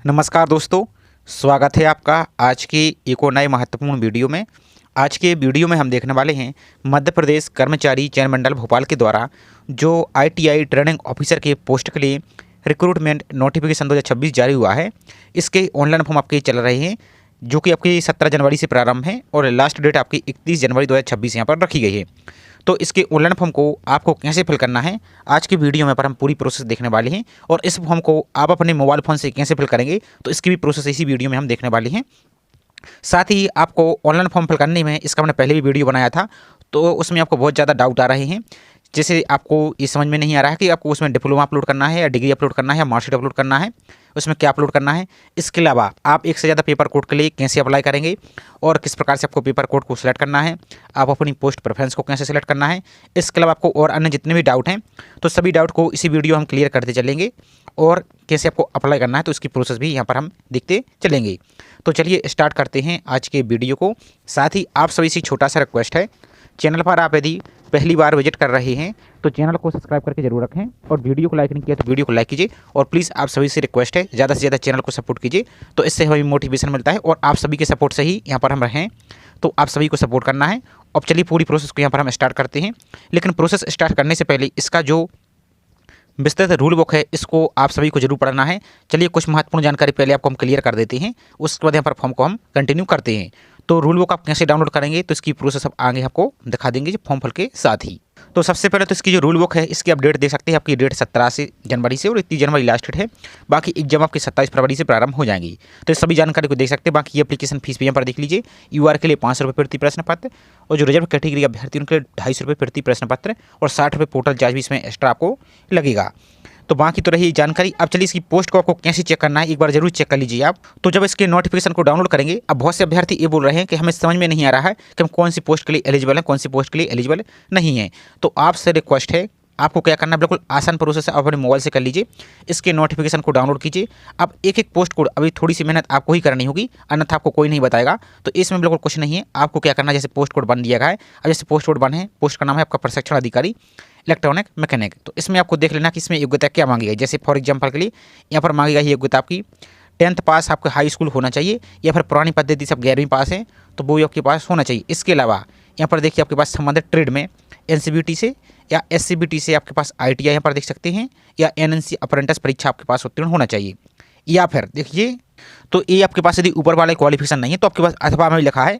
नमस्कार दोस्तों, स्वागत है आपका आज के एक और नए महत्वपूर्ण वीडियो में। आज के वीडियो में हम देखने वाले हैं मध्य प्रदेश कर्मचारी चयन मंडल भोपाल के द्वारा जो आईटीआई ट्रेनिंग ऑफिसर के पोस्ट के लिए रिक्रूटमेंट नोटिफिकेशन 2026 जारी हुआ है। इसके ऑनलाइन फॉर्म आपके चल रहे हैं जो कि आपकी 17 जनवरी से प्रारंभ है और लास्ट डेट आपकी 31 जनवरी 2026 यहाँ पर रखी गई है। तो इसके ऑनलाइन फॉर्म को आपको कैसे फिल करना है आज की वीडियो में पर हम पूरी प्रोसेस देखने वाले हैं और इस फॉर्म को आप अपने मोबाइल फ़ोन से कैसे फिल करेंगे तो इसकी भी प्रोसेस इसी वीडियो में हम देखने वाले हैं। साथ ही आपको ऑनलाइन फॉर्म फिल करने में इसका हमने पहले भी वीडियो बनाया था तो उसमें आपको बहुत ज़्यादा डाउट आ रहे हैं। जैसे आपको ये समझ में नहीं आ रहा है कि आपको उसमें डिप्लोमा अपलोड करना है या डिग्री अपलोड करना है या मार्कशीट अपलोड करना है, उसमें क्या अपलोड करना है। इसके अलावा आप एक से ज़्यादा पेपर कोड के लिए कैसे अप्लाई करेंगे और किस प्रकार से आपको पेपर कोड को सिलेक्ट करना है, आप अपनी पोस्ट प्रेफरेंस को कैसे सिलेक्ट करना है। इसके अलावा आपको और अन्य जितने भी डाउट हैं तो सभी डाउट को इसी वीडियो हम क्लियर करते चलेंगे और कैसे आपको अप्लाई करना है तो इसकी प्रोसेस भी यहाँ पर हम देखते चलेंगे। तो चलिए स्टार्ट करते हैं आज के वीडियो को। साथ ही आप सभी से छोटा सा रिक्वेस्ट है, चैनल पर आप यदि पहली बार विजिट कर रहे हैं तो चैनल को सब्सक्राइब करके जरूर रखें और वीडियो को लाइक नहीं किया तो वीडियो को लाइक कीजिए और प्लीज़ आप सभी से रिक्वेस्ट है ज़्यादा से ज़्यादा चैनल को सपोर्ट कीजिए तो इससे हमें मोटिवेशन मिलता है और आप सभी के सपोर्ट से ही यहाँ पर हम रहें। तो आप सभी को सपोर्ट करना है। अब चलिए पूरी प्रोसेस को यहाँ पर हम स्टार्ट करते हैं, लेकिन प्रोसेस स्टार्ट करने से पहले इसका जो विस्तृत रूल बुक है इसको आप सभी को जरूर पढ़ना है। चलिए कुछ महत्वपूर्ण जानकारी पहले आपको हम क्लियर कर देते हैं, उसके बाद यहाँ पर फॉर्म को हम कंटिन्यू करते हैं। तो रूल बुक आप कैसे डाउनलोड करेंगे तो इसकी प्रोसेस अब आगे आपको दिखा देंगे फॉर्म फिल के साथ ही। तो सबसे पहले तो इसकी जो रूल बुक है इसकी आप डेट देख सकते हैं, आपकी डेट 17 जनवरी से और 31 जनवरी लास्ट डेट है। बाकी एग्जाम आपकी 27 फरवरी से प्रारंभ हो जाएंगी। तो इस सभी जानकारी को देख सकते हैं। बाकी एप्लीकेशन फीस भी यहाँ पर देख लीजिए। यूआर के लिए 500 रुपये प्रति प्रश्न पत्र और जो रिजर्व कैटेगरी अभ्यर्थी उनके लिए 250 रुपये प्रति प्रश्न पत्र और 60 रुपये पोर्टल चार्ज भी इसमें एक्स्ट्रा आपको लगेगा। तो बाकी तो रही जानकारी। अब चलिए इसकी पोस्ट को आपको कैसे चेक करना है एक बार जरूर चेक कर लीजिए आप। तो जब इसके नोटिफिकेशन को डाउनलोड करेंगे, अब बहुत से अभ्यर्थी ये बोल रहे हैं कि हमें समझ में नहीं आ रहा है कि हम कौन सी पोस्ट के लिए एलिजिबल है, कौन सी पोस्ट के लिए एलिजिबल नहीं है। तो आपसे रिक्वेस्ट है, आपको क्या करना है, बिल्कुल आसान प्रोसेस है, आप अपने मोबाइल से कर लीजिए। इसके नोटिफिकेशन को डाउनलोड कीजिए। अब एक एक पोस्ट कोड अभी थोड़ी सी मेहनत आपको ही करनी होगी, अन्यथा आपको कोई नहीं बताएगा। तो इसमें बिल्कुल कुछ नहीं है। आपको क्या करना है, जैसे पोस्ट कोड बन दिया गया है, अब जैसे पोस्ट कोड बन है, पोस्ट का नाम है आपका प्रशिक्षण अधिकारी इलेक्ट्रॉनिक मैकेनिक। तो इसमें आपको देख लेना कि इसमें योग्यता क्या मांगी गई। जैसे फॉर एग्जांपल के लिए यहाँ पर मांगी गई योग्यता आपकी 10th पास आपका हाई स्कूल होना चाहिए या फिर पुरानी पद्धति से आप 11वीं पास हैं तो वो आपके पास होना चाहिए। इसके अलावा यहाँ पर देखिए आपके पास संबंधित ट्रेड में एनसीबीटी से या एससीबीटी से आपके पास आईटीआई यहाँ पर देख सकते हैं या एनएनसी अप्रेंटिस परीक्षा आपके पास उत्तीर्ण होना चाहिए। या फिर देखिए तो ये आपके पास यदि ऊपर वाले क्वालिफिकेशन नहीं है तो आपके पास अथवा में लिखा है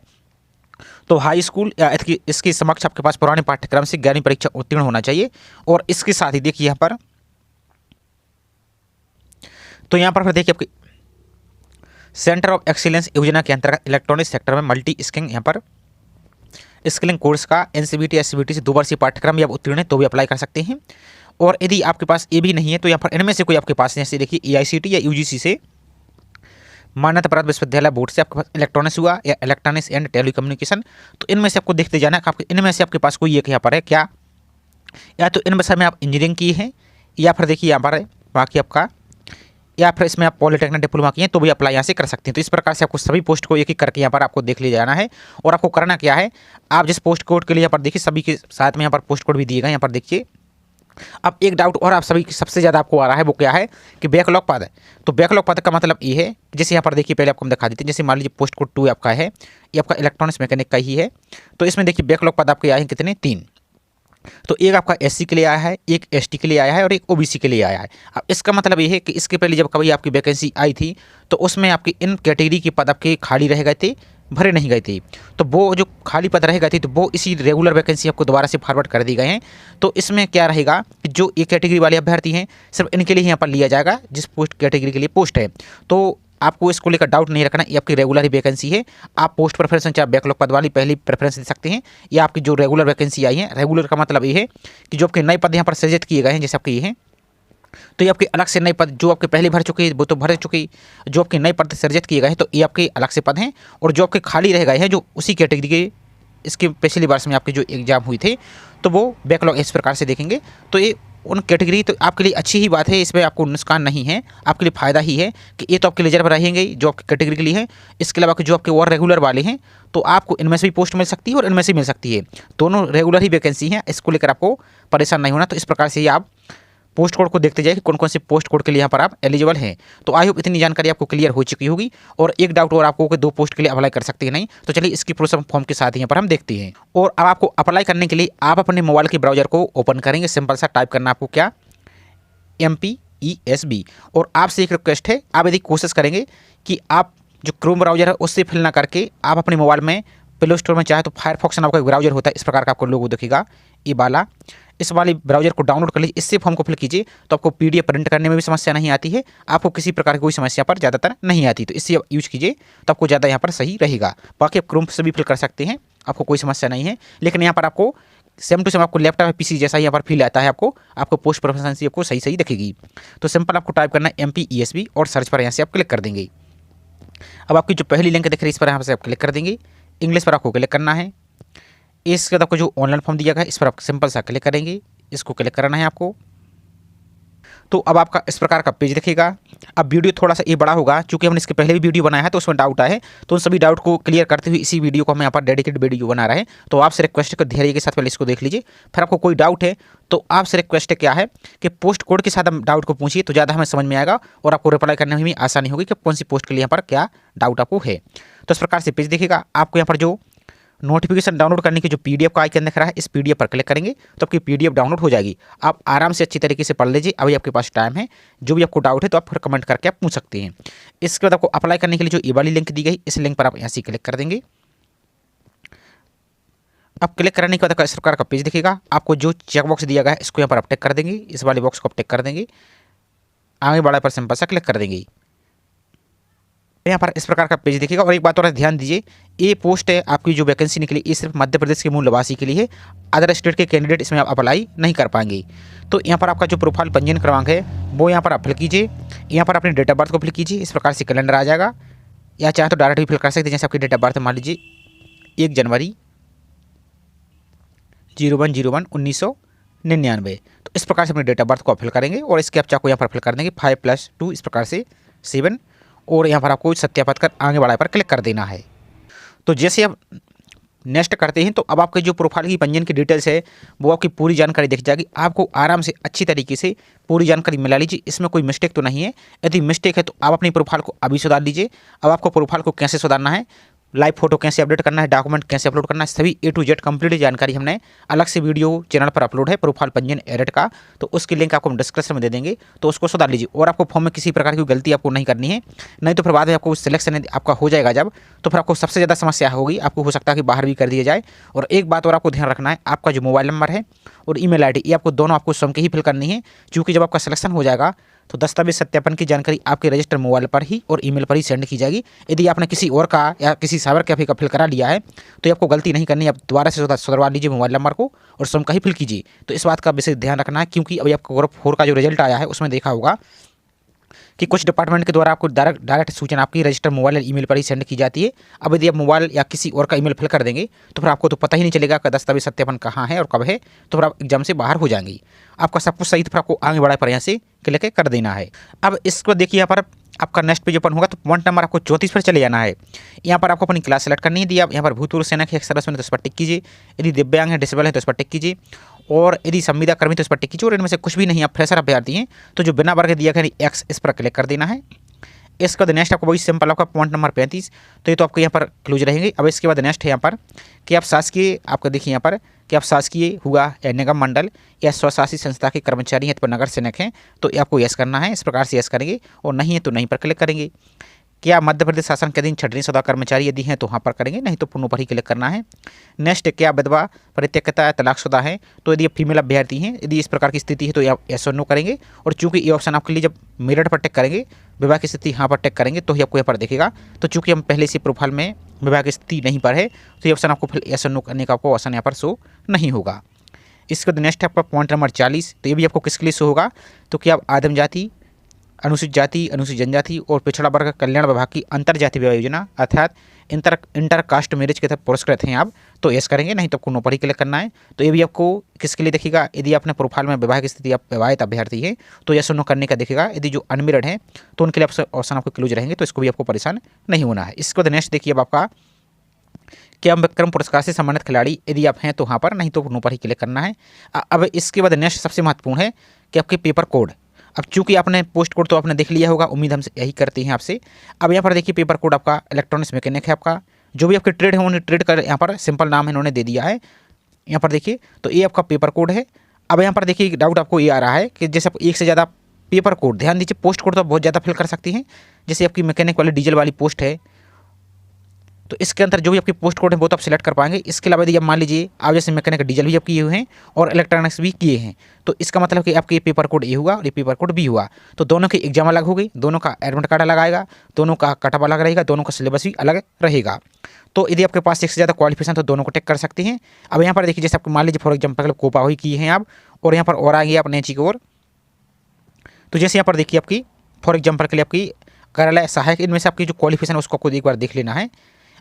तो हाई स्कूल या इसके समक्ष आपके पास पुराने पाठ्यक्रम से 11वीं परीक्षा उत्तीर्ण होना चाहिए। और इसके साथ ही देखिए यहाँ पर तो यहाँ पर फिर देखिए आपके सेंटर ऑफ एक्सीलेंस योजना के अंतर्गत इलेक्ट्रॉनिक सेक्टर में मल्टी स्किलिंग यहाँ पर स्किलिंग कोर्स का एनसीबीटी एससीबीटी से 2 वर्षीय पाठ्यक्रम या उत्तीर्ण है तो भी अप्लाई कर सकते हैं। और यदि आपके पास ये भी नहीं है तो यहाँ पर इनमें से कोई आपके पास जैसे देखिए एआईसीटी या यूजीसी से मान्यता प्राप्त विश्वविद्यालय बोर्ड से आपके पास इलेक्ट्रॉनिक्स हुआ या इलेक्ट्रॉनिक्स एंड टेलीकम्युनिकेशन, तो इनमें से आपको देखते जाना है इनमें से आपके पास कोई एक यहाँ पर है क्या, या तो इन विषय में आप इंजीनियरिंग की है या फिर देखिए यहाँ पर है बाकी आपका, या फिर इसमें आप पॉलिटेक्निक डिप्लोमा किए हैं तो भी अप्लाई यहाँ से कर सकते हैं। तो इस प्रकार से आपको सभी पोस्ट को एक एक करके यहाँ पर आपको देख ले जाना है। और आपको करना क्या है, आप जिस पोस्ट कोड के लिए यहाँ पर देखिए सभी के साथ में यहाँ पर पोस्ट कोड भी दिए गए यहाँ पर देखिए। अब एक डाउट और आप सभी सबसे ज़्यादा आपको आ रहा है वो क्या है कि बैकलॉग पद है। तो बैकलॉग पद का मतलब ये है, जैसे यहाँ पर देखिए पहले आपको हम दिखा देते हैं। जैसे मान लीजिए पोस्ट कोड 2 आपका है, ये आपका इलेक्ट्रॉनिक्स मैकेनिक का ही है। तो इसमें देखिए बैकलॉग पद आपके आए हैं कितने, 3। तो एक आपका एससी के लिए आया है, एक एसटी के लिए आया है और एक ओबीसी के लिए आया है। अब इसका मतलब ये है कि इसके पहले जब कभी आपकी वैकेंसी आई थी तो उसमें आपकी इन कैटेगरी के पद आपके खाली रह गए थे, भरे नहीं गए थे। तो वो जो खाली पद रह गए थे तो वो इसी रेगुलर वैकेंसी आपको दोबारा से फॉरवर्ड कर दी गए हैं। तो इसमें क्या रहेगा कि जो एक कैटेगरी वाले अभ्यर्थी हैं सिर्फ इनके लिए यहाँ पर लिया जाएगा जिस पोस्ट कैटेगरी के लिए पोस्ट है। तो आपको इसको लेकर डाउट नहीं रखना, ये आपकी रेगुलर ही वैकेंसी है। आप पोस्ट प्रेफरेंस चाहे बैकलॉग पद वाली पहली प्रेफरेंस दे सकते हैं या आपकी जो रेगुलर वैकेंसी आई है। रेगुलर का मतलब ये है कि जो आपके नए पद यहाँ पर सृजित किए गए हैं जैसे आपके ये हैं तो ये आपके अलग से नए पद जो आपके पहले भर चुके हैं वो तो भर चुके, जो आपके नए पद सृजित किए गए हैं तो ये आपके अलग से पद हैं। और जो आपके खाली रह गए हैं जो उसी कैटेगरी के इसके पिछली वर्ष में आपके जो एग्जाम हुई थे तो वो बैकलॉग इस प्रकार से देखेंगे। तो ये उन कैटेगरी तो आपके लिए अच्छी ही बात है, इसमें आपको नुकसान नहीं है, आपके लिए फ़ायदा ही है कि ये तो आपके रिजर्व रहेंगे जो आपकी कैटेगरी के लिए है। इसके अलावा जो आपके और रेगुलर वाले हैं तो आपको इनमें से भी पोस्ट मिल सकती है और इनमें से मिल सकती है, दोनों रेगुलर ही वैकेंसी हैं। इसको लेकर आपको परेशान नहीं होना। तो इस प्रकार से आप पोस्ट कोड को देखते जाइए कि कौन कौन से पोस्ट कोड के लिए यहाँ पर आप एलिजिबल हैं। तो आई होप इतनी जानकारी आपको क्लियर हो चुकी होगी। और एक डाउट और आपको कि 2 पोस्ट के लिए अप्लाई कर सकते हैं नहीं, तो चलिए इसकी प्रोसेस फॉर्म के साथ यहाँ पर हम देखते हैं। और अब आपको अप्लाई करने के लिए आप अपने मोबाइल के ब्राउजर को ओपन करेंगे। सिंपल सा टाइप करना आपको क्या, MPESB। और आपसे एक रिक्वेस्ट है, आप यदि कोशिश करेंगे कि आप जो क्रोम ब्राउजर है उससे फिल ना करके आप अपने मोबाइल में प्ले स्टोर में चाहे तो फायरफॉक्स नाम का एक ब्राउजर होता है, इस प्रकार का आपको लोगो दिखेगा ये वाला, इस वाले ब्राउजर को डाउनलोड कर लीजिए। इससे फॉर्म को फिल कीजिए तो आपको PDF प्रिंट करने में भी समस्या नहीं आती है, आपको किसी प्रकार की कोई समस्या पर ज़्यादातर नहीं आती। तो इससे यूज कीजिए तो आपको ज़्यादा यहाँ पर सही रहेगा। बाकी आप क्रोम से भी फिल कर सकते हैं, आपको कोई समस्या नहीं है। लेकिन यहाँ पर आपको सेम टू सेम आपको लैपटॉप PC जैसा यहाँ पर फील आता है, आपको पोस्ट प्रोफेशनल आपको सही सही दिखेगी। तो सिंपल आपको टाइप करना है MPESB और सर्च पर यहाँ से आप क्लिक कर देंगे। अब आपकी जो पहली लिंक दिख रही है इस पर यहाँ से आप क्लिक कर देंगे। इंग्लिश पर आपको क्लिक करना है। इसके बाद आपको जो ऑनलाइन फॉर्म दिया गया है इस पर आप सिंपल सा क्लिक करेंगे, इसको क्लिक करना है आपको। तो अब आपका इस प्रकार का पेज दिखेगा। अब वीडियो थोड़ा सा ये बड़ा होगा, क्योंकि हमने इसके पहले भी वीडियो बनाया है तो उसमें डाउट आए हैं, तो उन सभी डाउट को क्लियर करते हुए इसी वीडियो को हम यहाँ पर डेडिकेटेड वीडियो बना रहे हैं। तो आपसे रिक्वेस्ट है धैर्य के साथ पहले इसको देख लीजिए, फिर आपको कोई डाउट है तो आपसे रिक्वेस्ट क्या है कि पोस्ट कोड के साथ हम डाउट को पूछिए तो ज़्यादा हमें समझ में आएगा और आपको रिप्लाई करने में भी आसानी होगी कि कौन सी पोस्ट के लिए यहाँ पर क्या डाउट आपको है। तो इस प्रकार से पेज दिखेगा। आपको यहाँ पर जो नोटिफिकेशन डाउनलोड करने की जो PDF का आइकन दिख रहा है इस PDF पर क्लिक करेंगे तो आपकी PDF डाउनलोड हो जाएगी। आप आराम से अच्छी तरीके से पढ़ लीजिए, अभी आपके पास टाइम है। जो भी आपको डाउट है तो आप फिर कमेंट करके आप पूछ सकते हैं। इसके बाद आपको अप्लाई करने के लिए जो ये वाली लिंक दी गई इस लिंक पर आप यहाँ से क्लिक कर देंगे। अब क्लिक करने के बाद इस प्रकार का पेज दिखेगा। आपको जो चेक बॉक्स दिया गया है इसको यहाँ पर आप टिक कर देंगे, इस वाले बॉक्स को आप टिक कर देंगे, आगे बढ़ा पर सिंपल सा क्लिक कर देंगे। यहाँ पर इस प्रकार का पेज दिखेगा। और एक बात और ध्यान दीजिए, ये पोस्ट है आपकी जो वैकेंसी निकली ये सिर्फ मध्य प्रदेश के मूल निवासी के लिए है, अदर स्टेट के कैंडिडेट इसमें आप अप्लाई नहीं कर पाएंगे। तो यहाँ पर आपका जो प्रोफाइल पंजीयन क्रमांक है वो यहाँ पर आप फिल कीजिए। यहाँ पर अपने डेट ऑफ बर्थ को फिल कीजिए, इस प्रकार से कैलेंडर आ जाएगा, या चाहे तो डायरेक्ट भी फिल कर सकते हैं। जैसे आपकी डेट ऑफ बर्थ मान लीजिए 1 जनवरी 01/01/1999, तो इस प्रकार से अपने डेट ऑफ बर्थ को फिल करेंगे और इसके कैप्चा को यहाँ पर फिल कर देंगे 5+2 इस प्रकार से 7, और यहाँ पर आपको सत्यापित कर आगे बढ़ाए पर क्लिक कर देना है। तो जैसे आप नेक्स्ट करते हैं तो अब आपके जो प्रोफाइल की पंजीयन की डिटेल्स है वो आपकी पूरी जानकारी दिख जाएगी। आपको आराम से अच्छी तरीके से पूरी जानकारी मिला लीजिए, इसमें कोई मिस्टेक तो नहीं है। यदि मिस्टेक है तो आप अपनी प्रोफाइल को अभी सुधार लीजिए। अब आपको प्रोफाइल को कैसे सुधारना है, लाइव फोटो कैसे अपडेट करना है, डॉक्यूमेंट कैसे अपलोड करना है, सभी A to Z कंप्लीट जानकारी हमने अलग से वीडियो चैनल पर अपलोड है प्रोफाइल पंजीयन एडिट का, तो उसकी लिंक आपको हम डिस्क्रिप्शन में दे देंगे, तो उसको सुधार लीजिए। और आपको फॉर्म में किसी प्रकार की गलती आपको नहीं करनी है, नहीं तो फिर बाद में आपको सिलेक्शन आपका हो जाएगा जब, तो फिर आपको सबसे ज़्यादा समस्या होगी, आपको हो सकता है कि बाहर भी कर दिया जाए। और एक बात और आपको ध्यान रखना है, आपका जो मोबाइल नंबर है और email ID ये आपको दोनों आपको स्वयं के ही फिल करनी है, क्योंकि जब आपका सिलेक्शन हो जाएगा तो दस्तावेज सत्यापन की जानकारी आपके रजिस्टर मोबाइल पर ही और ईमेल पर ही सेंड की जाएगी। यदि आपने किसी और का या किसी साइबर कैफे का फिल करा लिया है तो आपको गलती नहीं करनी है, आप दोबारा से सुधरवा लीजिए मोबाइल नंबर को और स्वयं का ही फिल कीजिए। तो इस बात का विशेष ध्यान रखना है, क्योंकि अभी आपका ग्रुप 4 का जो रिजल्ट आया है उसमें देखा होगा कि कुछ डिपार्टमेंट के द्वारा आपको डायरेक्ट सूचना आपकी रजिस्टर मोबाइल या ईमेल पर ही सेंड की जाती है। अब यदि आप मोबाइल या किसी और का ईमेल फिल कर देंगे तो फिर आपको तो पता ही नहीं चलेगा कि दस्तावेज सत्यापन कहाँ है और कब है, तो फिर आप एग्जाम से बाहर हो जाएंगे। आपका सब कुछ सही, तो फिर आपको आगे बढ़ा पर यहाँ से क्लिक कर देना है। अब इसको देखिए, यहाँ पर आपका नेक्स्ट पेज ओपन होगा तो पॉइंट नंबर आपको 34 पर चले जाना है। यहाँ पर आपको अपनी क्लास सेलेक्ट करनी है। यदि आप यहाँ पर भूतपूर्व सैनिक है, सर्विसमैन तो इस पर टिक कीजिए, यदि दिव्यांग है, डिसेबल है तो इस पर टिक कीजिए, और यदि संविदा कर्मी तो इस पर टिक कीजिए, और इनमें से कुछ भी नहीं, आप फ्रेशर अभ्यर्थी हैं तो जो बिना वर्ग दिया गया X इस पर क्लिक कर देना है। इसके बाद नेक्स्ट आपको वही सिंपल आपका पॉइंट नंबर 35, तो ये तो आपको यहाँ पर क्लोज रहेंगे। अब इसके बाद नेक्स्ट है यहाँ पर कि आप शासकीय, आपको देखिए यहाँ पर कि आप शासकीय हुआ या निगम मंडल या स्वशासी संस्था के कर्मचारी हैं अथवा नगर सेवक हैं तो आपको यस करना है, इस प्रकार से यस करेंगे, और नहीं है तो नहीं पर क्लिक करेंगे। क्या मध्य प्रदेश शासन के अधीन छटनी सौदा कर्मचारी यदि हैं तो वहाँ पर करेंगे, नहीं तो पूर्ण पर ही क्लिक करना है। नेक्स्ट, क्या विधवा परित्यक्ता या तलाकशुदा है तो यदि आप फीमेल अभ्यर्थी हैं, यदि इस प्रकार की स्थिति है तो आप यस और नो करेंगे। और चूंकि ये ऑप्शन आपके लिए जब मेरिट पर टिक करेंगे, विवाह की स्थिति यहाँ पर टिक करेंगे तो ही आपको यहाँ पर दिखेगा। तो चूंकि हम पहले से प्रोफाइल में विवाह की स्थिति नहीं पर है तो ये ऑप्शन आपको फिर यस और नो करने का आपको ऑप्शन यहाँ पर शो नहीं होगा। इसके बाद नेक्स्ट है आपका पॉइंट नंबर 40, तो ये भी आपको किसके लिए शो होगा, तो क्या आप आदिम जाति, अनुसूचित जाति, अनुसूचित जनजाति और पिछड़ा वर्ग कल्याण विभाग की अंतर्जातीय विवाह योजना अर्थात इंटर कास्ट मैरिज के तहत पुरस्कृत हैं आप, तो यस करेंगे, नहीं तो आपको नो पर ही क्लिक करना है। तो ये भी आपको किसके लिए दिखेगा, यदि आपने प्रोफाइल में विवाह की स्थिति आप विवाहित अभ्यर्थी है तो यस नो करने का दिखेगा। यदि जो अनमेरिड है तो उनके लिए ऑप्शन आपको क्लोज रहेंगे, तो इसको भी आपको परेशान नहीं होना है। इसके बाद नेक्स्ट देखिए, अब आपका क्या विक्रम पुरस्कार से सम्मानित खिलाड़ी यदि आप हैं तो वहाँ पर, नहीं तो नो पर ही क्लिक करना है। अब इसके बाद नेक्स्ट सबसे महत्वपूर्ण है कि आपके पेपर कोड, अब चूंकि आपने पोस्ट कोड तो आपने देख लिया होगा, उम्मीद हमसे यही करते हैं आपसे। अब यहाँ पर देखिए पेपर कोड आपका इलेक्ट्रॉनिक्स मैकेनिक है, आपका जो भी आपके ट्रेड है उन्हें ट्रेड कर यहाँ पर सिंपल नाम इन्होंने दे दिया है यहाँ पर देखिए, तो ये आपका पेपर कोड है। अब यहाँ पर देखिए डाउट आपको ये आ रहा है कि जैसे आप एक से ज़्यादा पेपर कोड, ध्यान दीजिए पोस्ट कोड तो आप बहुत ज़्यादा फिल कर सकती हैं, जैसे आपकी मैकेनिक वाली डीजल वाली पोस्ट है तो इसके अंदर जो भी आपकी पोस्ट कोड है वो तो आप सिलेक्ट कर पाएंगे। इसके अलावा यदि आप मान लीजिए आप जैसे मैकेनिक डीजल भी आप किए हुए हैं और इलेक्ट्रॉनिक्स भी किए हैं, तो इसका मतलब कि आपके पेपर कोड ए हुआ और ये पेपर कोड बी हुआ, तो दोनों की एग्जाम अलग हो गई, दोनों का एडमिट कार्ड अलग आएगा, दोनों का कटअप अलग रहेगा, दोनों का सिलेबस भी अलग रहेगा। तो यदि आपके पास एक से ज़्यादा क्वालिफिकेशन तो दोनों को टेक कर सकते हैं। अब यहाँ पर देखिए जैसे आपको मान लीजिए फॉर एग्जाम्पल कोपा हुई की हैं आप, और यहाँ पर और आ गई आप नेची की ओर, तो जैसे यहाँ पर देखिए आपकी फॉर एग्जाम्पल के लिए आपकी कार्यालय सहायक, इनमें से आपकी जो क्वालिफिकेशन है उसको खुद एक बार देख लेना है।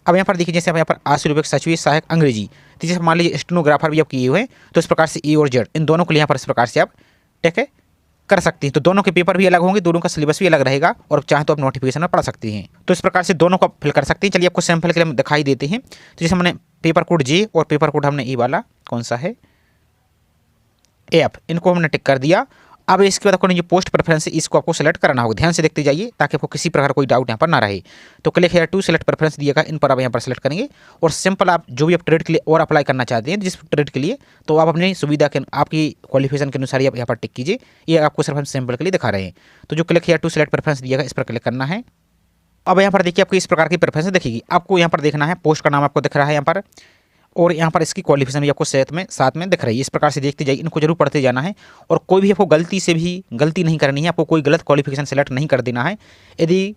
अब यहाँ पर देखिए जैसे आप यहाँ पर 80 रुपये सचिव सहायक अंग्रेजी, तो जैसे मान लीजिए स्टेनोग्राफर भी आप किए हुए हैं, तो इस प्रकार से ए और जेड इन दोनों को यहाँ पर इस प्रकार से आप टेक कर सकती हैं। तो दोनों के पेपर भी अलग होंगे, दोनों का सिलेबस भी अलग रहेगा, और चाहे तो आप नोटिफिकेशन में पढ़ सकती हैं। तो इस प्रकार से दोनों को फिल कर सकती हैं। चलिए आपको सैम्पल के लिए हम दिखाई देते हैं। तो जैसे हमने पेपर कोड जे और पेपर कोड हमने ए वाला कौन सा है एफ, इनको हमने टिक कर दिया। अब इसके बाद आपको जो पोस्ट प्रेफरेंस है इसको आपको सेलेक्ट करना होगा, ध्यान से देखते जाइए ताकि आपको किसी प्रकार कोई डाउट यहाँ पर ना रहे। तो click here to select preference दिएगा, इन पर आप यहाँ पर सेलेक्ट करेंगे और सिंपल आप जो भी आप ट्रेड के लिए और अप्लाई करना चाहते हैं जिस ट्रेड के लिए, तो आप अपनी सुविधा के आपकी क्वालिफिकेशन के अनुसार आप यहाँ पर टिक कीजिए। ये आपको सिर्फ हम सैंपल के लिए दिखा रहे हैं। तो जो click here to select preference दिएगा इस पर क्लिक करना है। अब यहाँ पर देखिए आपको इस प्रकार की प्रेफरेंस दिखेगी, आपको यहाँ पर देखना है पोस्ट का नाम आपको दिख रहा है यहाँ पर, और यहाँ पर इसकी क्वालिफिकेशन भी आपको साथ में दिख रही है। इस प्रकार से देखते जाइए, इनको जरूर पढ़ते जाना है और कोई भी आपको गलती से भी गलती नहीं करनी है, आपको कोई गलत क्वालिफिकेशन सेलेक्ट नहीं कर देना है। यदि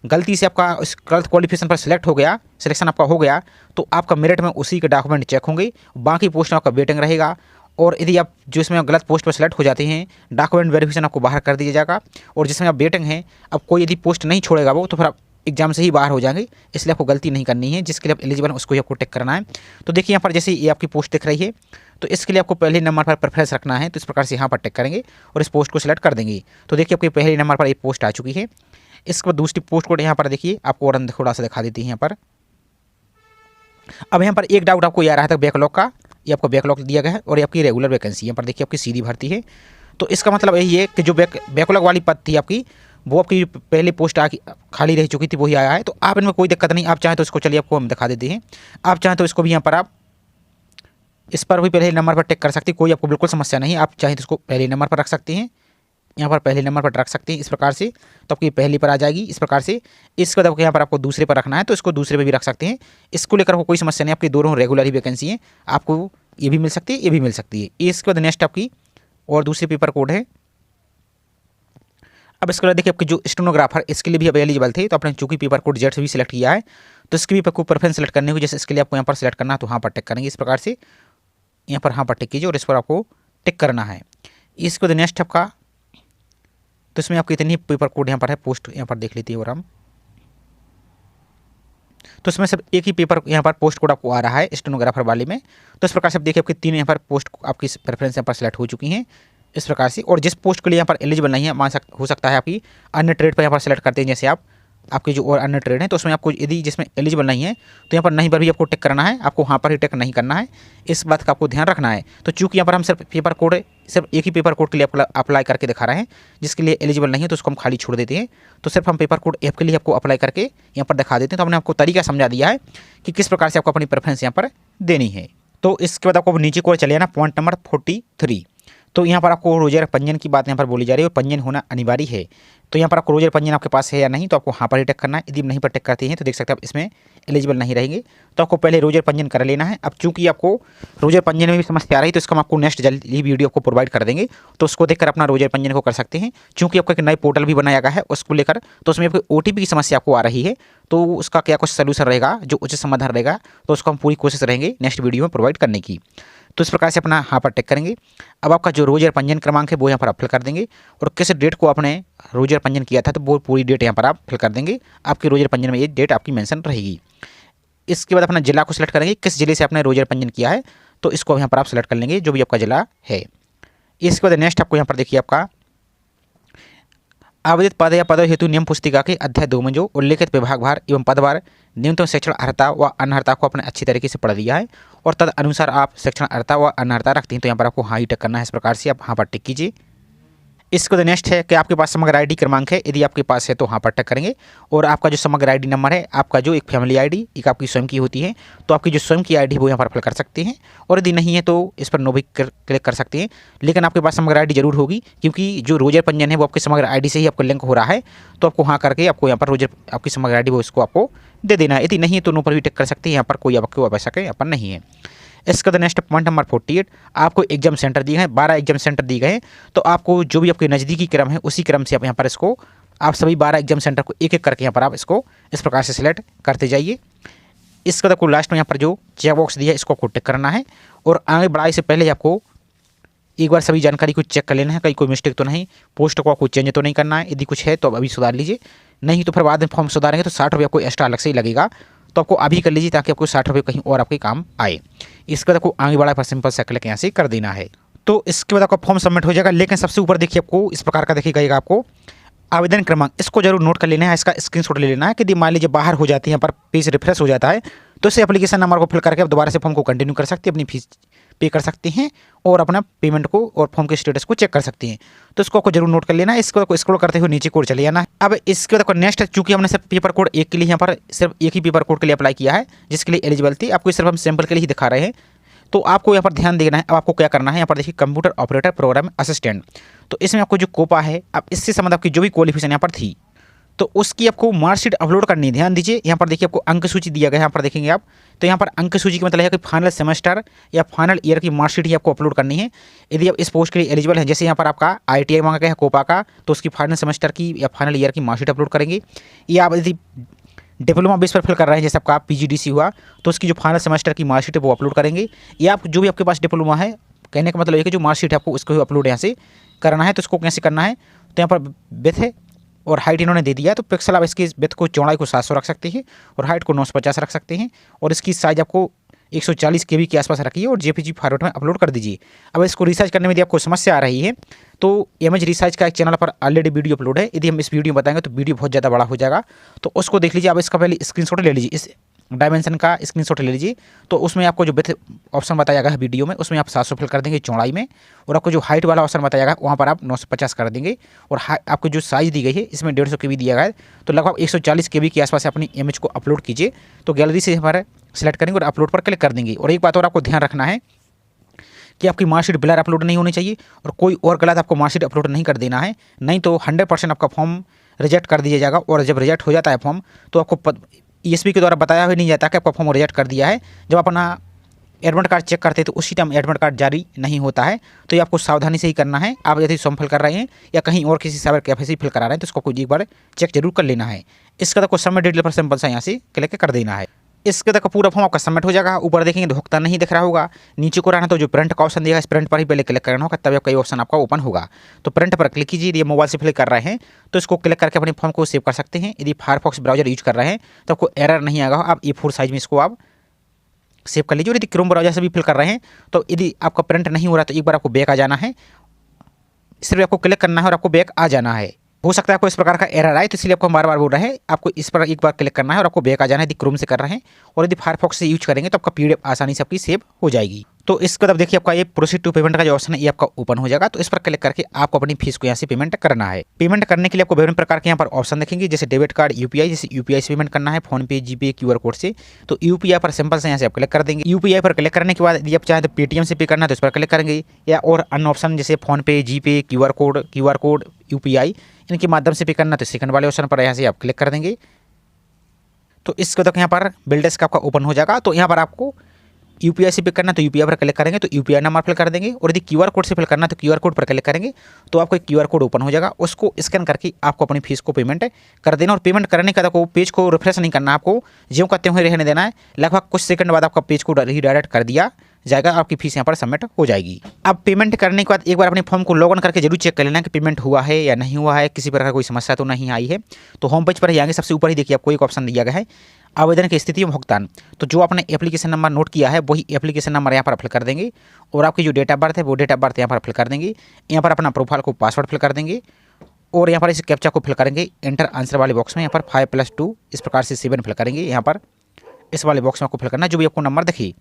गलती से आपका उस गलत क्वालिफिकेशन पर सिलेक्ट हो गया, सिलेक्शन आपका हो गया, तो आपका मेरिट में उसी के डॉक्यूमेंट चेक होंगे, बाकी पोस्ट में आपका वेटिंग रहेगा। और यदि आप जो इसमें गलत पोस्ट पर सेलेक्ट हो जाते हैं, डॉक्यूमेंट वेरिफिकेशन आपको बाहर कर दिया जाएगा, और जिसमें आप वेटिंग हैं, अब कोई यदि पोस्ट नहीं छोड़ेगा वो, तो फिर आप एग्जाम से ही बाहर हो जाएंगे। इसलिए आपको गलती नहीं करनी है, जिसके लिए आप एलिजिबल हैं उसको ही आपको टिक करना है। तो देखिए यहाँ पर जैसे ये आपकी पोस्ट दिख रही है, तो इसके लिए आपको पहले नंबर पर प्रेफरेंस रखना है। तो इस प्रकार से यहाँ पर टिक करेंगे और इस पोस्ट को सिलेक्ट कर देंगे। तो देखिए आपके पहले नंबर पर एक पोस्ट आ चुकी है। इसके बाद दूसरी पोस्ट कोड यहाँ पर देखिए आपको और थोड़ा सा दिखा देती है यहाँ पर। अब यहाँ पर एक डाउट आपको ये आ रहा था बैकलॉग का, ये आपको बैकलॉग दिया गया है और ये आपकी रेगुलर वैकेंसी यहाँ पर देखिए आपकी सीधी भर्ती है। तो इसका मतलब यही है कि जो बैकलॉग वाली पद थी आपकी, वो आपकी पहले पोस्ट खाली रह चुकी थी, वही आया है। तो आप इनमें कोई दिक्कत नहीं, आप चाहें तो इसको चलिए आपको हम दिखा देते हैं। आप चाहें तो इसको भी यहाँ पर आप इस पर भी पहले नंबर पर टिक कर सकते हैं, कोई आपको बिल्कुल समस्या नहीं। आप चाहें तो इसको पहले नंबर पर रख सकते हैं, यहाँ पर पहले नंबर पर रख सकते हैं इस प्रकार से, तो आपकी पहली पर आ जाएगी इस प्रकार से। इसके बाद आपको यहाँ पर आपको दूसरे पर रखना है, तो इसको दूसरे पर भी रख सकते हैं। इसको लेकर आपको कोई समस्या नहीं, आपकी दोनों रेगुलर ही वैकेंसी है, आपको ये भी मिल सकती है, ये भी मिल सकती है। इसके बाद नेक्स्ट आपकी और दूसरी पेपर कोड है। अब इसके बाद देखिए आपके जो स्टेनोग्राफर इसके लिए भी अब एलिजिबल थे, तो आपने चूंकि पेपर कोड जेड से भी सिलेक्ट किया है, तो इसकी भी आपको प्रेफरेंस सेलेक्ट करनी होगी। जैसे इसके लिए आपको यहाँ पर सेलेक्ट करना है, तो यहाँ पर टिक करेंगे इस प्रकार से, यहाँ पर टिक कीजिए और इस पर आपको टिक करना है। इसके बाद नेक्स्ट आपका, तो इसमें आपकी इतनी पेपर कोड यहाँ पर है, पोस्ट यहाँ पर देख लेती है और हम, तो इसमें सिर्फ एक ही पेपर यहाँ पर पोस्ट कोड आपको आ रहा है स्टेनोग्राफर वाले में। तो इस प्रकार से आप देखिए आपकी 3 यहाँ पर पोस्ट आपकी प्रेफरेंस यहाँ पर सेलेक्ट हो चुकी हैं इस प्रकार से। और जिस पोस्ट के लिए यहाँ पर एलिजिबल नहीं है, हो सकता है आपकी अन्य ट्रेड पर यहाँ पर सेलेक्ट करते हैं, जैसे आप आपके जो और अन्य ट्रेड हैं, तो उसमें आपको यदि जिसमें एलिजिबल नहीं है तो यहाँ पर नहीं पर भी आपको टिक करना है, आपको वहाँ पर ही टिक नहीं करना है, इस बात का आपको ध्यान रखना है। तो चूँकि यहाँ पर हम सिर्फ पेपर कोड सिर्फ एक ही पेपर कोड के लिए अप्लाई करके दिखा रहे हैं, जिसके लिए एलिजिबल नहीं है तो उसको हम खाली छोड़ देते हैं। तो सिर्फ हम पेपर कोड एफ के लिए आपको अप्लाई करके यहाँ पर दिखा देते हैं। तो हमने आपको तरीका समझा दिया है कि किस प्रकार से आपको अपनी प्रेफरेंस यहाँ पर देनी है। तो इसके बाद आपको नीचे को चले आना पॉइंट नंबर 43। तो यहाँ पर आपको रोजर पंजीयन की बात यहाँ पर बोली जा रही है और पंजीयन होना अनिवार्य है। तो यहाँ पर आपको रोजर पंजीयन आपके पास है या नहीं, तो आपको यहाँ पर ही टिक करना है। यदि नहीं पर टिक करते हैं तो देख सकते हैं आप इसमें एलिजिबल नहीं रहेंगे, तो आपको पहले रोजर पंजीयन कर लेना है। अब चूंकि आपको रोजर पंजीयन में भी समस्या आ रही है, तो इसका हम आपको नेक्स्ट जल्दी वीडियो आपको प्रोवाइड कर देंगे, तो उसको देखकर अपना रोजर पंजीयन को कर सकते हैं। चूँकि आपका एक नई पोर्टल भी बनाया गया है उसको लेकर, तो उसमें आपको OTP की समस्या आपको आ रही है, तो उसका क्या कुछ सोल्यूशन रहेगा, जो उचित समाधान रहेगा, तो उसको हम पूरी कोशिश रहेंगे नेक्स्ट वीडियो में प्रोवाइड करने की। तो इस प्रकार से अपना यहाँ पर टिक करेंगे। अब आपका जो रोजर पंजीयन क्रमांक है वो यहाँ पर आप फिल कर देंगे, और किस डेट को आपने रोजर पंजीयन किया था तो वो पूरी डेट यहाँ पर आप फिल कर देंगे। आपकी रोजर पंजीयन में ये डेट आपकी मेंशन रहेगी। इसके बाद अपना जिला को सिलेक्ट करेंगे, किस जिले से आपने रोजर पंजीयन किया है, तो इसको यहाँ पर आप सिलेक्ट कर लेंगे जो भी आपका जिला है। इसके बाद नेक्स्ट आपको यहाँ पर देखिए आपका आवेदित पद या पदों हेतु नियम पुस्तिका के अध्याय 2 में जो उल्लेखित विभागवार एवं पदवार न्यूनतम शिक्षण अर्हता व अनर्हता को आपने अच्छी तरीके से पढ़ दिया है, और तद अनुसार आप शिक्षण अर्हता व अनर्हता रखते हैं, तो यहाँ पर आपको हाँ ही टिक करना है। इस प्रकार से आप हाँ पर टिक कीजिए। इसके बाद नेक्स्ट है कि आपके पास समग्र आईडी क्रमांक है, यदि आपके पास है तो हाँ पर टक करेंगे। और आपका जो समग्र आईडी नंबर है, आपका जो एक फैमिली आईडी एक आपकी स्वयं की होती है, तो आपकी जो स्वयं की आईडी वो यहाँ पर फिल कर सकते हैं। और यदि नहीं है तो इस पर नो भी क्लिक कर सकते हैं। लेकिन आपके पास समग्र आईडी जरूर होगी, क्योंकि जो रोजर पंजीयन है वो आपके समग्र आईडी से ही आपको लिंक हो रहा है। तो आपको हाँ करके आपको यहाँ पर रोजर आपकी समग्र आईडी वो इसको आपको दे देना है। यदि नहीं है तो नो पर भी टिक कर सकते हैं, यहाँ पर कोई आपको आवश्यक यहाँ पर नहीं है। इसका द नेक्स्ट पॉइंट नंबर 48, आपको एग्जाम सेंटर दिए हैं, 12 एग्जाम सेंटर दिए गए हैं। तो आपको जो भी आपके नज़दीकी क्रम है उसी क्रम से आप यहाँ पर इसको आप सभी 12 एग्जाम सेंटर को एक एक करके यहाँ पर आप इसको इस प्रकार से सिलेक्ट करते जाइए। इसका आपको लास्ट में यहाँ पर जो चेक बॉक्स दिया है इसको आपको टिक करना है। और आगे बढ़ाने से पहले आपको एक बार सभी जानकारी को चेक कर लेना है, कहीं कोई मिस्टेक तो नहीं, पोस्ट को आपको चेंज तो नहीं करना है। यदि कुछ है तो अभी सुधार लीजिए, नहीं तो फिर बाद में फॉर्म सुधारेंगे तो 60 रुपये आपको एक्स्ट्रा अलग से ही लगेगा। तो आपको अभी कर लीजिए ताकि आपको 60 रुपये कहीं और आपके काम आए। इसके बाद आपको आगे बढ़ा पर सिंपल सा क्लिक यहाँ से कर देना है। तो इसके बाद आपका फॉर्म सबमिट हो जाएगा। लेकिन सबसे ऊपर देखिए आपको इस प्रकार का देखिएगा आपको आवेदन क्रमांक, इसको जरूर नोट कर लेना है, इसका स्क्रीनशॉट ले लेना है कि यदि मान लीजिए बाहर हो जाती है, यहाँ पर पेज रिफ्रेश हो जाता है, तो इस एप्लीकेशन नंबर को फिल करके आप दोबारा से फॉर्म को कंटिन्यू कर सकते हैं, अपनी फीस पे कर सकते हैं और अपना पेमेंट को और फॉर्म के स्टेटस को चेक कर सकते हैं। तो इसको आपको जरूर नोट कर लेना है। इसको स्क्रॉल करते हुए नीचे कोड चले जाना है। अब इसके बाद नेक्स्ट, चूंकि हमने सिर्फ पेपर कोड एक के लिए यहाँ पर सिर्फ एक ही पेपर कोड के लिए अप्लाई किया है जिसके लिए एलिजिबल थी, आपको सिर्फ हम सैंपल के लिए ही दिखा रहे हैं। तो आपको यहाँ पर ध्यान देना है। अब आपको क्या करना है, यहाँ पर देखिए कंप्यूटर ऑपरेटर प्रोग्राम असिस्टेंट, तो इसमें आपको जो कोपा है, अब इससे संबंध आपकी जो भी क्वालिफिकेशन यहाँ पर थी तो उसकी आपको मार्कशीट अपलोड करनी है। ध्यान दीजिए, यहाँ पर देखिए आपको अंक सूची दिया गया है, यहाँ पर देखेंगे आप, तो यहाँ पर अंक सूची का मतलब है कि फाइनल सेमेस्टर या फाइनल ईयर की मार्कशीट ही आपको अपलोड करनी है। यदि आप इस पोस्ट के लिए एलिजिबल हैं, जैसे यहाँ पर आपका ITI मांगा गया है कोपा का, तो उसकी फाइनल सेमेस्टर की या फाइनल ईयर की मार्कशीट अपलोड करेंगे। या आप यदि डिप्लोमा बेस पर फिल कर रहे हैं, जैसे आपका PGDC हुआ, तो उसकी जो फाइनल सेमेस्टर की मार्कशीट है वो अपलोड करेंगे। या आप जो भी आपके पास डिप्लोमा है, कहने का मतलब है कि जो मार्कशीट है आपको उसको अपलोड यहाँ से करना है। तो उसको कैसे करना है, तो यहाँ पर विड्थ है और हाइट इन्होंने दे दिया है, तो पिक्सल आप इसकी विड्थ को चौड़ाई को 700 रख सकते हैं और हाइट को 950 रख सकते हैं। और इसकी साइज आपको 140 KB के आसपास रखिए और JPG फॉर्मेट में अपलोड कर दीजिए। अब इसको रिसर्च करने में यदि आपको समस्या आ रही है तो इमेज रिसर्च का एक चैनल पर ऑलरेडी वीडियो अपलोड है। यदि हम इस वीडियो में बताएंगे तो वीडियो बहुत ज़्यादा बड़ा हो जाएगा, तो उसको देख लीजिए। अब इसका पहले स्क्रीनशॉट ले लीजिए, इस डायमेंशन का स्क्रीनशॉट ले लीजिए। तो उसमें आपको जो विड्थ ऑप्शन बताया गया है वीडियो में, उसमें आप 700 फिल कर देंगे चौड़ाई में, और आपको जो हाइट वाला ऑप्शन बताया गया वहाँ पर आप 950 कर देंगे। और आपको जो साइज़ दी गई है इसमें 150 KB दिया गया है, तो लगभग 140 KB के आसपास अपनी इमेज को अपलोड कीजिए। तो गैलरी से हमारे सेलेक्ट करेंगे और अपलोड पर क्लिक कर देंगे। और एक बात और आपको ध्यान रखना है कि आपकी मार्कशीट ब्लर अपलोड नहीं होनी चाहिए और कोई और गलत आपको मार्कशीट अपलोड नहीं कर देना है, नहीं तो 100% आपका फॉर्म रिजेक्ट कर दिया जाएगा। और जब रिजेक्ट हो जाता है फॉर्म तो आपको ESB के द्वारा बताया भी नहीं जाता कि आपका फॉर्म रिजेक्ट कर दिया है। जब अपना एडमिट कार्ड चेक करते हैं तो उसी टाइम एडमिट कार्ड जारी नहीं होता है। तो ये आपको सावधानी से ही करना है। आप यदि फॉर्म फिल कर रहे हैं या कहीं और किसी साइबर कैफे से फिल करा रहे हैं तो इसको कोई एक बार चेक जरूर कर लेना है। इसका तो कुछ सबमिट डिटेल पर सिंपल सा यहाँ से क्लिक कर देना है। इसके तक पूरा फॉर्म आपका सबमिट हो जाएगा। ऊपर देखेंगे तो भुगतान नहीं दिख रहा होगा, नीचे को रहना तो जो प्रिंट का ऑप्शन दिया है इस प्रिंट पर ही पहले क्लिक करना होगा, तब आपका ये ऑप्शन आपका ओपन होगा। तो प्रिंट पर क्लिक कीजिए। यदि मोबाइल से फिल कर रहे हैं तो इसको क्लिक करके अपने फॉर्म को सेव कर सकते हैं। यदि फायरफॉक्स ब्राउजर यूज कर रहे हैं तो आपको एरर नहीं आएगा, आप A4 साइज में इसको आप सेव कर लीजिए। और यदि क्रोम ब्राउजर से भी फिल कर रहे हैं तो यदि आपका प्रिंट नहीं हो रहा तो एक बार आपको बैक आ जाना है, सिर्फ आपको क्लिक करना है और आपको बैक आ जाना है। हो सकता है आपको इस प्रकार का एरर आए, तो इसलिए आपको हम बार बार बोल रहे हैं आपको इस पर एक बार क्लिक करना है और आपको बैक आ जाना है यदि क्रोम से कर रहे हैं। और यदि फायरफॉक्स से यूज करेंगे तो आपका PDF आसानी से आपकी सेव हो जाएगी। तो इसके बाद देखिए आपका ये प्रोसीड टू पेमेंट का जो ऑप्शन है ये आपका ओपन हो जाएगा। तो इस पर क्लिक करके आपको अपनी फीस को यहाँ से पेमेंट करना है। पेमेंट करने के लिए आपको विभिन्न प्रकार के यहाँ पर ऑप्शन देखेंगे, जैसे डेबिट कार्ड, UPI, जैसे UPI से पेमेंट करना है, फोनपे, GPay, QR कोड से। तो UPI पर सिंपल से यहाँ से आप क्लिक कर देंगे। UPI पर क्लिक करने के बाद यदि आप चाहें तो Paytm से पे करना है तो इस पर क्लिक करेंगे, या और अन्य ऑप्शन जैसे PhonePe, GPay, QR code, UPI इनके माध्यम से पे करना तो सेकंड वाले ऑप्शन पर यहाँ से आप क्लिक कर देंगे। तो इसके तक यहाँ पर बिल डेस्क आपका ओपन हो जाएगा। तो यहाँ पर आपको UPI से पे करना तो UPI पर क्लिक करेंगे तो UPI नंबर फिल कर देंगे। और यदि QR कोड से फिल करना तो QR कोड पर क्लिक करेंगे तो आपको एक QR कोड ओपन हो जाएगा, उसको स्कैन करके आपको अपनी फीस को पेमेंट कर देना। और पेमेंट करने का तो पेज को रिफ्रेश नहीं करना, आपको ज्यों करते हुए रहने देना है। लगभग कुछ सेकंड बाद आपका पेज को रीडायरेक्ट कर दिया जाएगा, आपकी फीस यहाँ पर सबमिट हो जाएगी। अब पेमेंट करने के बाद एक बार अपने फॉर्म को लॉग इन करके जरूर चेक कर लेना कि पेमेंट हुआ है या नहीं हुआ है, किसी प्रकार कोई समस्या तो नहीं आई है। तो होम पेज पर ही आएंगे, सबसे ऊपर ही देखिए आपको एक ऑप्शन दिया गया है आवेदन की स्थिति में भुगतान। तो जो आपने एप्लीकेशन नंबर नोट किया है वही एप्लीकेशन नंबर यहाँ पर फिल कर देंगे। और आपकी जो डेट ऑफ बर्थ है वो डेट ऑफ बर्थ यहाँ पर फिल कर देंगे। यहाँ पर अपना प्रोफाइल को पासवर्ड फिल कर देंगे और यहाँ पर इस कैप्चा को फिल करेंगे। एंटर आंसर वाले बॉक्स में यहाँ पर 5+2 इस प्रकार से 7 फिल करेंगे। यहाँ पर इस वाले बॉक्स में आपको फिल करना है जो भी आपको नंबर दिखे।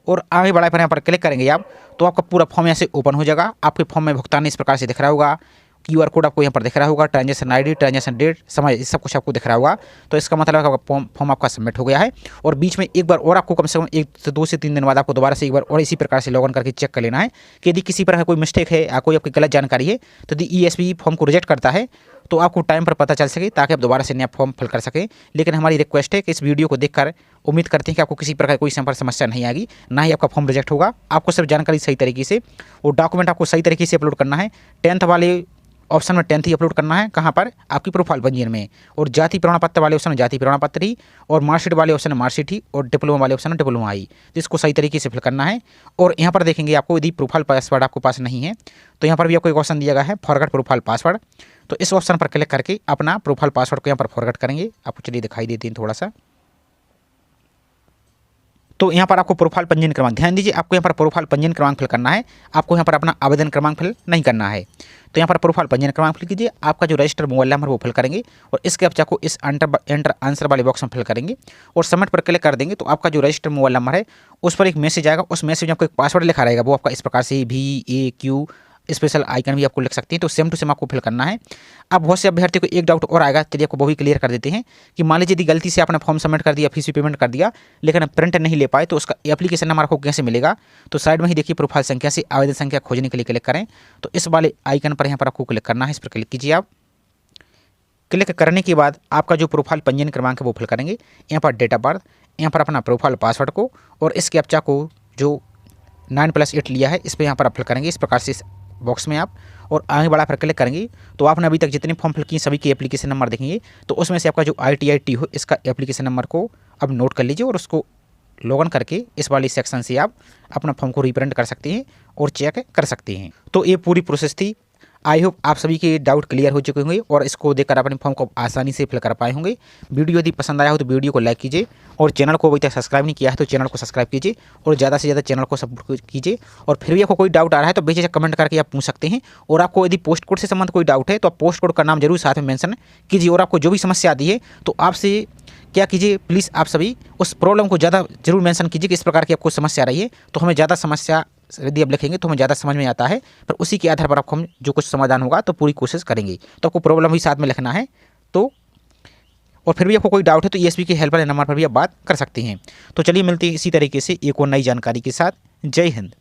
और आगे बढ़ाए पर यहाँ पर क्लिक करेंगे आप तो आपका पूरा फॉर्म यहाँ से ओपन हो जाएगा। आपके फॉर्म में भुगतान इस प्रकार से दिख रहा होगा। QR कोड आपको यहाँ पर दिख रहा होगा, ट्रांजेक्शन ID, ट्रांजेक्शन डेट, समय, ये सब कुछ आपको दिख रहा होगा। तो इसका मतलब है आपका फॉर्म आपका सबमिट हो गया है। और बीच में एक बार और आपको कम से कम 2 से 3 दिन बाद आपको दोबारा से एक बार और इसी प्रकार से लॉगिन करके चेक कर लेना है कि यदि किसी प्रकार कोई मिस्टेक है या कोई आपकी गलत जानकारी है तो यदि ESB फॉर्म को रिजेक्ट करता है तो आपको टाइम पर पता चल सके, ताकि आप दोबारा से नया फॉर्म फिल कर सकें। लेकिन हमारी रिक्वेस्ट है कि इस वीडियो को देखकर उम्मीद करते हैं कि आपको किसी प्रकार कोई समस्या नहीं आएगी, ना ही आपका फॉर्म रिजेक्ट होगा। आपको सिर्फ जानकारी सही तरीके से और डॉक्यूमेंट आपको सही तरीके से अपलोड करना है। 10th वाले ऑप्शन में 10th ही अपलोड करना है, कहाँ पर, आपकी प्रोफाइल पंजीयन में। और जाति प्रमाण पत्र वाले ऑप्शन में जाति प्रमाण पत्र ही, और मार्कशीट वाले ऑप्शन में मार्कशीट ही, और डिप्लोमा वाले ऑप्शन में डिप्लोमा ही। जिसको सही तरीके से फिल करना है। और यहाँ पर देखेंगे आपको यदि प्रोफाइल पासवर्ड आपको पास नहीं है तो यहाँ पर भी आपको एक ऑप्शन दिया गया है फॉरगेट प्रोफाइल पासवर्ड। तो इस ऑप्शन पर क्लिक करके अपना प्रोफाइल पासवर्ड को यहाँ पर फॉरगेट करेंगे। आपको चलिए दिखाई देते हैं थोड़ा सा। तो यहाँ पर आपको प्रोफाइल पंजीयन क्रमांक, ध्यान दीजिए, आपको यहाँ पर प्रोफाइल पंजीयन क्रमांक फिल करना है। आपको यहाँ पर अपना आवेदन क्रमांक फिल नहीं करना है। तो यहाँ पर प्रोफाइल पंजीयन क्रमांक फिल कीजिए, आपका जो रजिस्टर्ड मोबाइल नंबर वो फिल करेंगे और इस कैप्चा को इस एंटर आंसर वाले बॉक्स में फिल करेंगे और सबमिट पर क्लिक कर देंगे। तो आपका जो रजिस्टर्ड मोबाइल नंबर है उस पर एक मैसेज आएगा। उस मैसेज में आपको एक पासवर्ड लिखा रहेगा, वो आपका इस प्रकार से VAQ स्पेशल आइकन भी आपको लिख सकते हैं। तो सेम टू सेम आपको फिल करना है। अब बहुत से अभ्यर्थी को एक डाउट और आएगा, चलिए आपको वो भी क्लियर कर देते हैं कि मान लीजिए यदि गलती से आपने फॉर्म सबमिट कर दिया, फीस भी पेमेंट कर दिया, लेकिन प्रिंट नहीं ले पाए तो उसका एप्लीकेशन नंबर आपको कैसे मिलेगा। तो साइड में ही देखिए प्रोफाइल संख्या से आवेदन संख्या खोजने के लिए क्लिक करें। तो इस वाले आइकन पर यहाँ पर आपको क्लिक करना है, इस पर क्लिक कीजिए। आप क्लिक करने के बाद आपका जो प्रोफाइल पंजीयन क्रमांक है वो फिल करेंगे। यहाँ पर डेट ऑफ बर्थ, यहाँ पर अपना प्रोफाइल पासवर्ड को और इस कैप्चा को जो 9+8 लिया है इस पर यहाँ पर आप फिल करेंगे इस प्रकार से इस बॉक्स में आप, और आगे बढ़ा पर क्लिक करेंगे। तो आपने अभी तक जितने फॉर्म फिल किए सभी के एप्लीकेशन नंबर देखेंगे। तो उसमें से आपका जो ITIT हो इसका एप्लीकेशन नंबर को अब नोट कर लीजिए और उसको लॉगिन करके इस वाली सेक्शन से आप अपना फॉर्म को रिप्रिंट कर सकते हैं और चेक कर सकते हैं। तो ये पूरी प्रोसेस थी। आई होप आप सभी के डाउट क्लियर हो चुके होंगे और इसको देखकर अपने फॉर्म को आसानी से फिल कर पाए होंगे। वीडियो यदि पसंद आया हो तो वीडियो को लाइक कीजिए और चैनल को अभी तक सब्सक्राइब नहीं किया है तो चैनल को सब्सक्राइब कीजिए और ज़्यादा से ज़्यादा चैनल को सपोर्ट कीजिए। और फिर भी आपको कोई डाउट आ रहा है तो बेझिझक कमेंट करके आप पूछ सकते हैं। और आपको यदि पोस्ट कोड से संबंधित कोई डाउट है तो आप पोस्ट कोड का नाम जरूर साथ में मेंशन कीजिए। और आपको जो भी समस्या आती है तो आपसे क्या कीजिए, प्लीज़ आप सभी उस प्रॉब्लम को ज़्यादा जरूर मेंशन कीजिए कि इस प्रकार की आपको समस्या आ रही है। तो हमें ज़्यादा समस्या यदि आप लिखेंगे तो हमें ज़्यादा समझ में आता है, पर उसी के आधार पर आपको हम जो कुछ समाधान होगा तो पूरी कोशिश करेंगे। तो आपको प्रॉब्लम भी साथ में लिखना है। तो और फिर भी आपको कोई डाउट है तो ESB के हेल्पलाइन नंबर पर भी आप बात कर सकते हैं। तो चलिए मिलते हैं इसी तरीके से एक और नई जानकारी के साथ। जय हिंद।